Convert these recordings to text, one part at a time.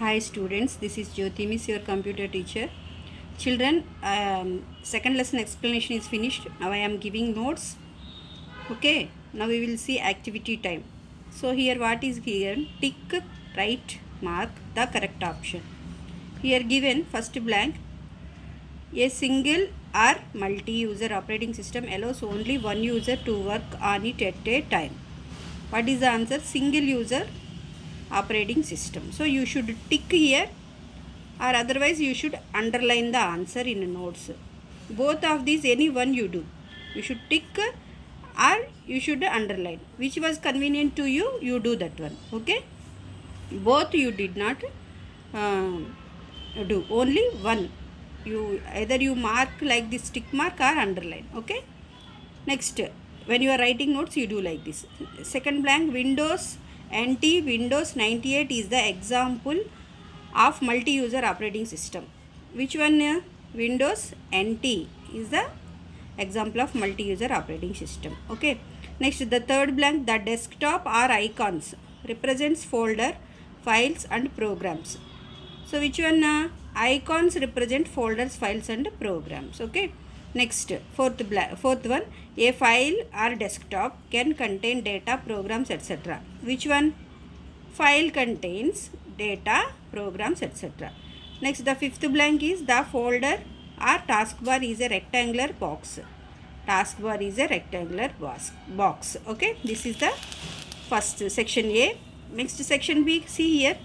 Hi students, this is Jyoti Miss, your computer teacher. Children, second lesson explanation is finished. Now I am giving notes. Okay, now we will see activity time. So here what is given? Tick, right, mark the correct option. Here given first blank. A single or multi-user operating system allows only one user to work on it at a time. What is the answer? Single user operating system. So you should tick here, or otherwise you should underline the answer in notes. Both of these, any one you do, you should tick or you should underline. Which was convenient to you, you do that one. Okay, both you did not uh, do, only one. You either you mark like this tick mark or underline. Okay, next, when you are writing notes, you do like this. Second blank, Windows NT Windows 98 is the example of multi-user operating system. Which one? Windows NT is the example of multi-user operating system. Okay, next, the third blank, the desktop or icons represents folder, files and programs. So which one? Icons represent folders, files and programs. Okay, next, fourth one, a file or desktop can contain data, programs, etc. Which one? File contains data, programs, etc. Next, the fifth blank is the folder or taskbar is a rectangular box. Taskbar is a rectangular box. Okay, this is the first section A. Next, section B. See here,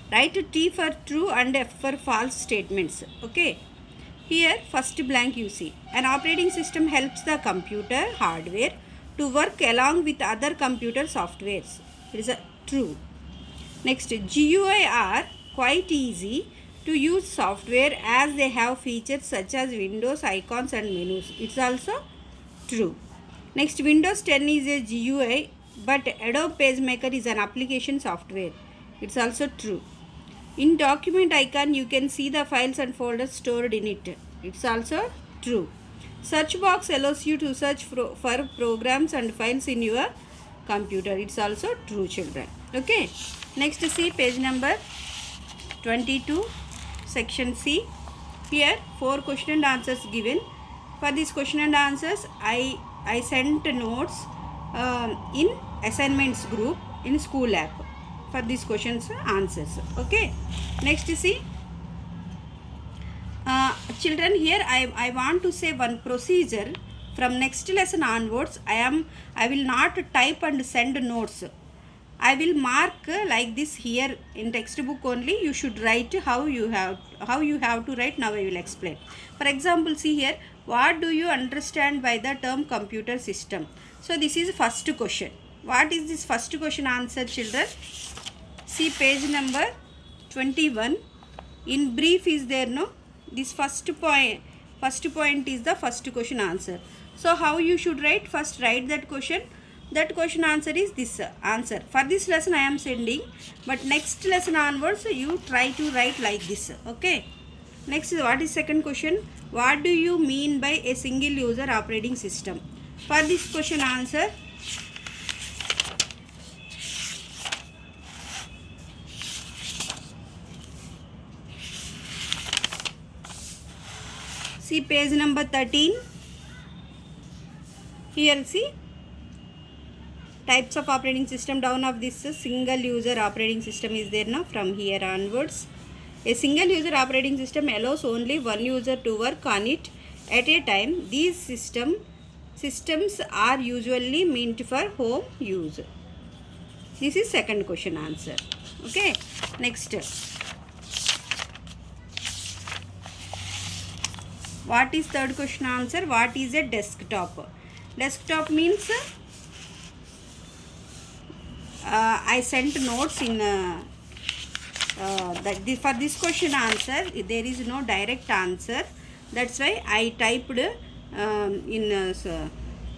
write T for true and F for false statements. Okay, here first blank you see, an operating system helps the computer hardware to work along with other computer softwares. It is a true. Next, GUI are quite easy to use software as they have features such as windows, icons and menus. It's also true. Next, Windows 10 is a GUI but Adobe PageMaker is an application software. It's also true. In document icon you can see the files and folders stored in it. It's also true. Search box allows you to search for programs and files in your computer. It's also true, children. Okay, next, see page number 22, section C. Here 4 question and answers given. For this question and answers, I sent notes in assignments group in school app for these questions answers. Okay, next, see, children, here I want to say one procedure. From next lesson onwards, I will not type and send notes. I will mark like this here in textbook only. You should write how you have to write. Now I will explain. For example, see here, what do you understand by the term computer system? So this is first question. What is this first question answer, children? See page number 21. In brief is there, no? This first point is the first question answer. So how you should write? First write that question. That question answer is this answer. For this lesson I am sending, but next lesson onwards you try to write like this. Okay. Next, what is second question? What do you mean by a single user operating system? For this question answer, see page number 13. Here see, types of operating system, down of this single user operating system is there now. From here onwards, a single user operating system allows only one user to work on it at a time. These systems are usually meant for home use. This is second question answer. Okay, next, what is third question answer? What is a desktop? Desktop means I sent notes in for this question answer. There is no direct answer. That's why I typed in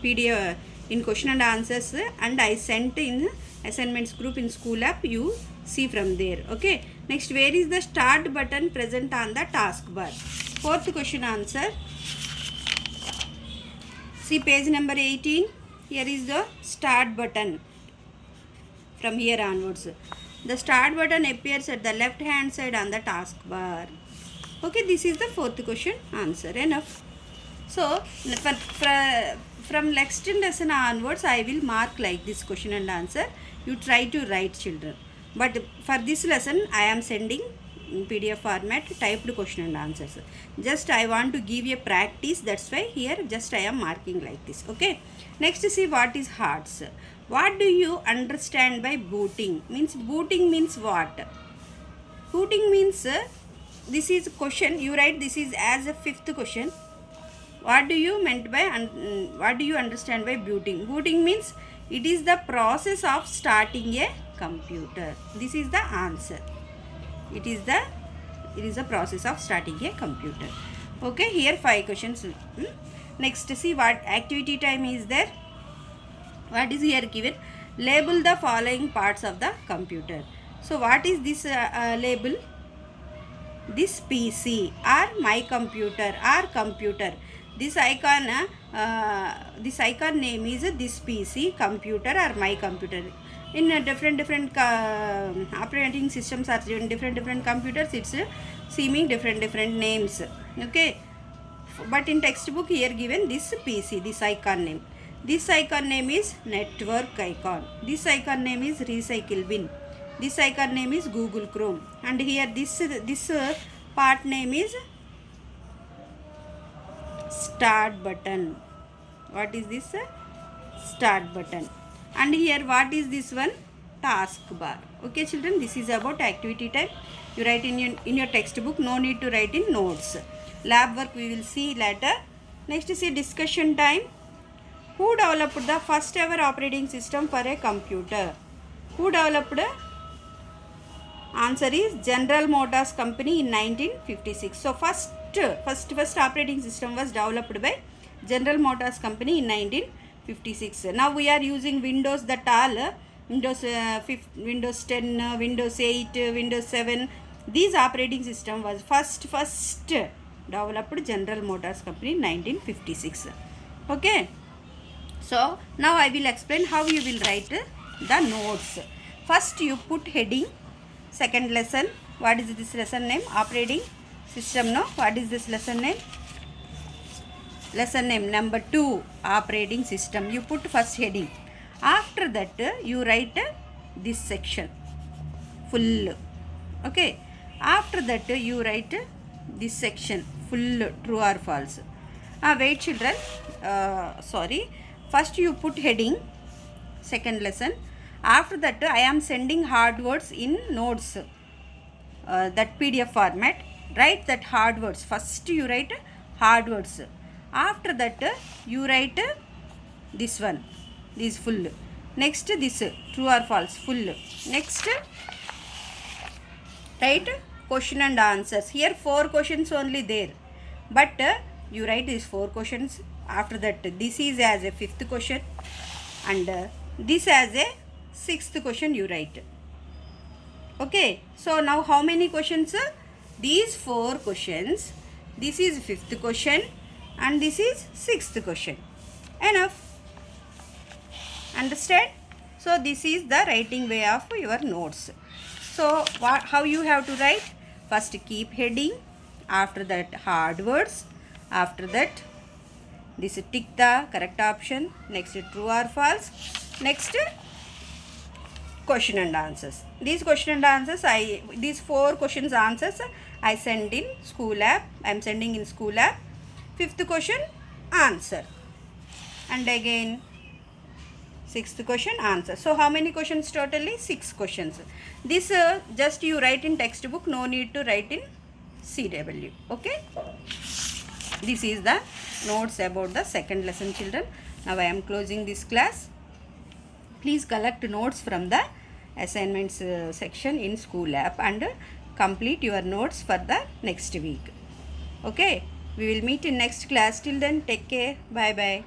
PDF in question and answers, and I sent in assignments group in school app. You see from there. Okay. Next, where is the start button present on the taskbar? Fourth question answer. See page number 18. Here is the start button. From here onwards, The start button appears at the left hand side on the taskbar. Okay, this is the fourth question answer. Enough. So from next lesson onwards, I will mark like this question and answer. You try to write, children. But for this lesson, I am sending in PDF format typed question and answers. Just I want to give a practice. That's why here just I am marking like this. Okay. Next, see what is hearts. What do you understand by booting? Booting means what? Booting means this is question. You write this is as a fifth question. What do you understand by booting? Booting means it is the process of starting a computer. This is the answer. It is the process of starting a computer. Okay, here 5 questions. Next, see what activity time is there. What is here given? Label the following parts of the computer. So what is this label? This PC or my computer or computer. This icon name is this PC, computer or my computer. In different operating systems or different computers, it's seeming different names. Okay, but in textbook here given this PC, this icon name. This icon name is network icon. This icon name is recycle bin. This icon name is Google Chrome. And here this part name is start button. What is this? Start button. And here what is this one? Taskbar. Okay, children, this is about activity time. You write in your textbook. No need to write in notes. Lab work we will see later. Next, see discussion time. Who developed the first ever operating system for a computer? Who developed? Answer is General Motors Company in 1956. So first operating system was developed by General Motors Company in 1956. Now we are using Windows, that all Windows 10, Windows 8, Windows 7. These operating system was first developed General Motors Company in 1956. Okay. So now I will explain how you will write the notes. First you put heading. Second lesson. What is this lesson name? Operating system. No. What is this lesson name? Lesson name number 2, operating system. You put first heading. After that you write this section full. Okay. After that you write this section full, true or false. Wait, children. Sorry. First you put heading. Second lesson. After that I am sending hard words in notes, that PDF format. Write that hard words. First you write hard words. After that you write this one, this full. Next this true or false, full. Next write question and answers. Here 4 questions only there, but you write these 4 questions. After that this is as a 5th question and this as a 6th question you write. Okay, so now how many questions? These 4 questions. This is 5th question and this is 6th question. Enough. Understand? So this is the writing way of your notes. So how you have to write? First keep heading. After that hard words. After that this tick the correct option. Next true or false. Next question and answers. These question and answers, these 4 questions answers I send in school app. I am sending in school app. 5th question answer, and again 6th question answer. So how many questions totally? 6 questions. This just you write in textbook. No need to write in CW. Okay. This is the notes about the second lesson, children. Now I am closing this class. Please collect notes from the assignments section in school app and complete your notes for the next week. Okay, we will meet in next class. Till then, take care. Bye bye.